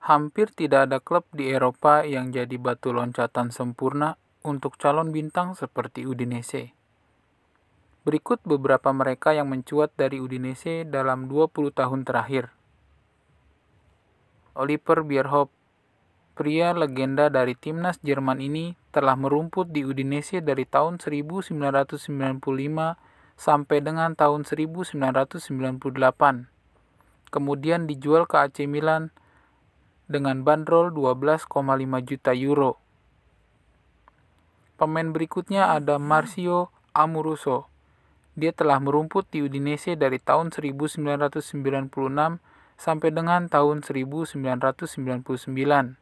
Hampir tidak ada klub di Eropa yang jadi batu loncatan sempurna untuk calon bintang seperti Udinese. Berikut beberapa mereka yang mencuat dari Udinese dalam 20 tahun terakhir. Oliver Bierhoff, pria legenda dari timnas Jerman ini telah merumput di Udinese dari tahun 1995 sampai dengan tahun 1998. Kemudian dijual ke AC Milan dengan bandrol 12,5 juta euro. Pemain berikutnya ada Marcio Amoruso. Dia telah merumput di Udinese dari tahun 1996 sampai dengan tahun 1999.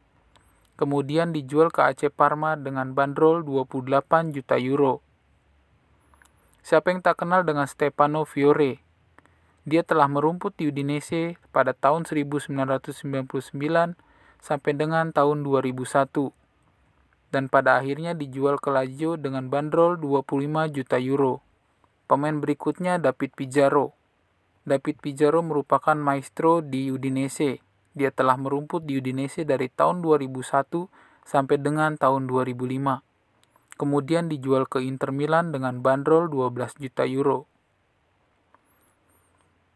Kemudian dijual ke AC Parma dengan bandrol 28 juta euro. Siapa yang tak kenal dengan Stefano Fiore? Dia telah merumput di Udinese pada tahun 1999 sampai dengan tahun 2001. Dan pada akhirnya dijual ke Lazio dengan bandrol 25 juta euro. Pemain berikutnya David Pizarro. David Pizarro merupakan maestro di Udinese. Dia telah merumput di Udinese dari tahun 2001 sampai dengan tahun 2005. Kemudian dijual ke Inter Milan dengan bandrol 12 juta euro.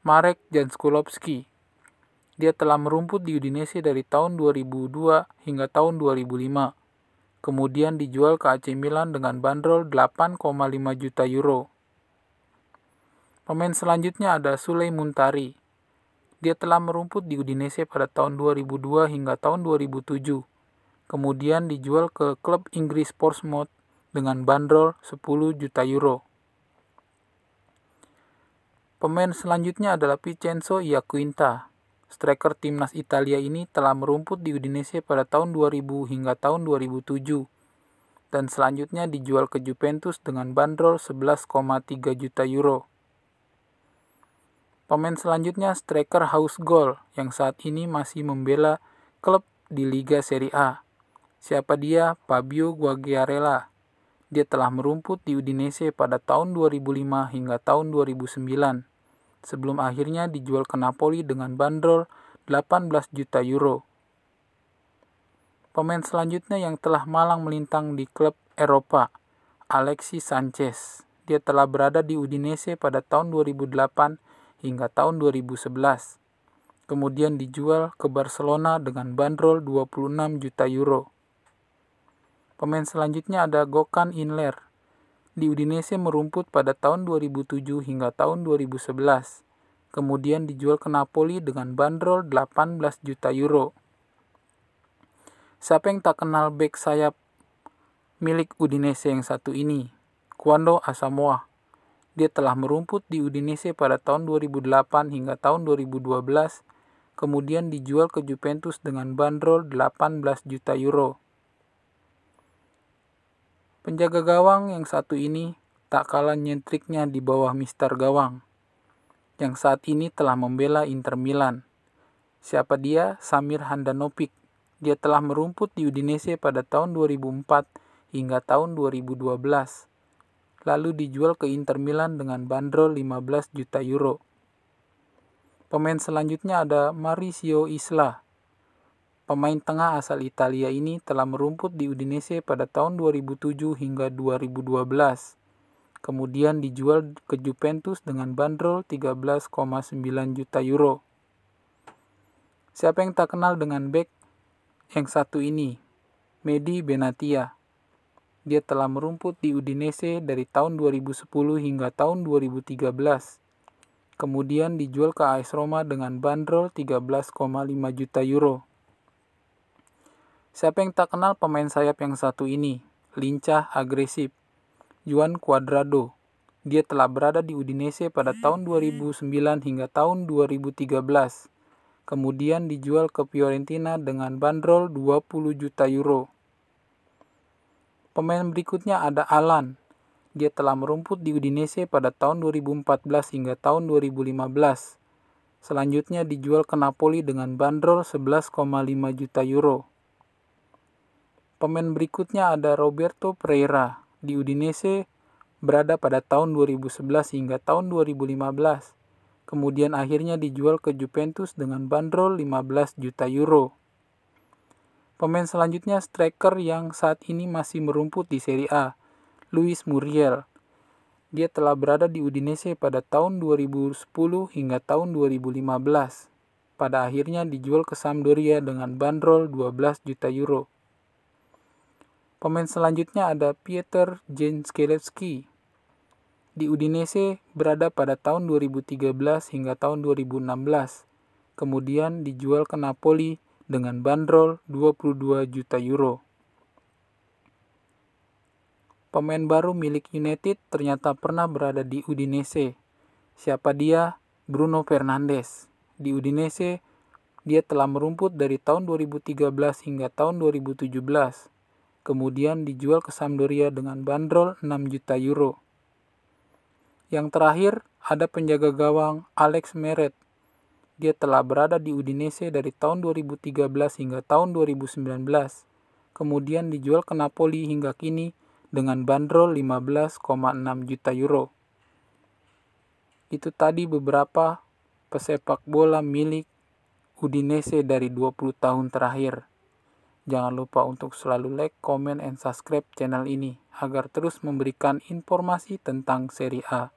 Marek Janskulovski. Dia telah merumput di Udinese dari tahun 2002 hingga tahun 2005. Kemudian dijual ke AC Milan dengan bandrol 8,5 juta euro. Pemain selanjutnya ada Suley Muntari. Dia telah merumput di Udinese pada tahun 2002 hingga tahun 2007. Kemudian dijual ke klub Inggris Portsmouth dengan bandrol 10 juta euro. Pemain selanjutnya adalah Vincenzo Iaquinta. Striker timnas Italia ini telah merumput di Udinese pada tahun 2000 hingga tahun 2007 dan selanjutnya dijual ke Juventus dengan bandrol 11,3 juta euro. Pemain selanjutnya striker House Goal yang saat ini masih membela klub di Liga Serie A. Siapa dia? Fabio Quagliarella. Dia telah merumput di Udinese pada tahun 2005 hingga tahun 2009, sebelum akhirnya dijual ke Napoli dengan bandrol 18 juta euro. Pemain selanjutnya yang telah malang melintang di klub Eropa, Alexis Sanchez. Dia telah berada di Udinese pada tahun 2008 hingga tahun 2011. Kemudian dijual ke Barcelona dengan bandrol 26 juta euro. Pemain selanjutnya ada Gökhan Inler. Di Udinese merumput pada tahun 2007 hingga tahun 2011. Kemudian dijual ke Napoli dengan bandrol 18 juta euro. Siapa yang tak kenal bek sayap milik Udinese yang satu ini? Quando Asamoah. Dia telah merumput di Udinese pada tahun 2008 hingga tahun 2012. Kemudian dijual ke Juventus dengan bandrol 18 juta euro. Penjaga gawang yang satu ini tak kalah nyentriknya di bawah Mister Gawang, yang saat ini telah membela Inter Milan. Siapa dia? Samir Handanovic. Dia telah merumput di Udinese pada tahun 2004 hingga tahun 2012. Lalu dijual ke Inter Milan dengan bandrol 15 juta euro. Pemain selanjutnya ada Mauricio Isla. Pemain tengah asal Italia ini telah merumput di Udinese pada tahun 2007 hingga 2012. Kemudian dijual ke Juventus dengan bandrol 13,9 juta euro. Siapa yang tak kenal dengan bek yang satu ini? Mehdi Benatia. Dia telah merumput di Udinese dari tahun 2010 hingga tahun 2013. Kemudian dijual ke AS Roma dengan bandrol 13,5 juta euro. Siapa yang tak kenal pemain sayap yang satu ini? Lincah, agresif. Juan Cuadrado. Dia telah berada di Udinese pada tahun 2009 hingga tahun 2013. Kemudian dijual ke Fiorentina dengan bandrol 20 juta euro. Pemain berikutnya ada Alan. Dia telah merumput di Udinese pada tahun 2014 hingga tahun 2015. Selanjutnya dijual ke Napoli dengan bandrol 11,5 juta euro. Pemain berikutnya ada Roberto Pereira. Di Udinese berada pada tahun 2011 hingga tahun 2015. Kemudian akhirnya dijual ke Juventus dengan bandrol 15 juta euro. Pemain selanjutnya striker yang saat ini masih merumput di Serie A, Luis Muriel. Dia telah berada di Udinese pada tahun 2010 hingga tahun 2015. Pada akhirnya dijual ke Sampdoria dengan bandrol 12 juta euro. Pemain selanjutnya ada Piotr Jędrzejewski. Di Udinese berada pada tahun 2013 hingga tahun 2016. Kemudian dijual ke Napoli dengan bandrol 22 juta euro. Pemain baru milik United ternyata pernah berada di Udinese. Siapa dia? Bruno Fernandes. Di Udinese, dia telah merumput dari tahun 2013 hingga tahun 2017. Kemudian dijual ke Sampdoria dengan bandrol 6 juta euro. Yang terakhir, ada penjaga gawang Alex Meret. Dia telah berada di Udinese dari tahun 2013 hingga tahun 2019. Kemudian dijual ke Napoli hingga kini dengan bandrol 15,6 juta euro. Itu tadi beberapa pesepak bola milik Udinese dari 20 tahun terakhir. Jangan lupa untuk selalu like, comment, and subscribe channel ini agar terus memberikan informasi tentang Serie A.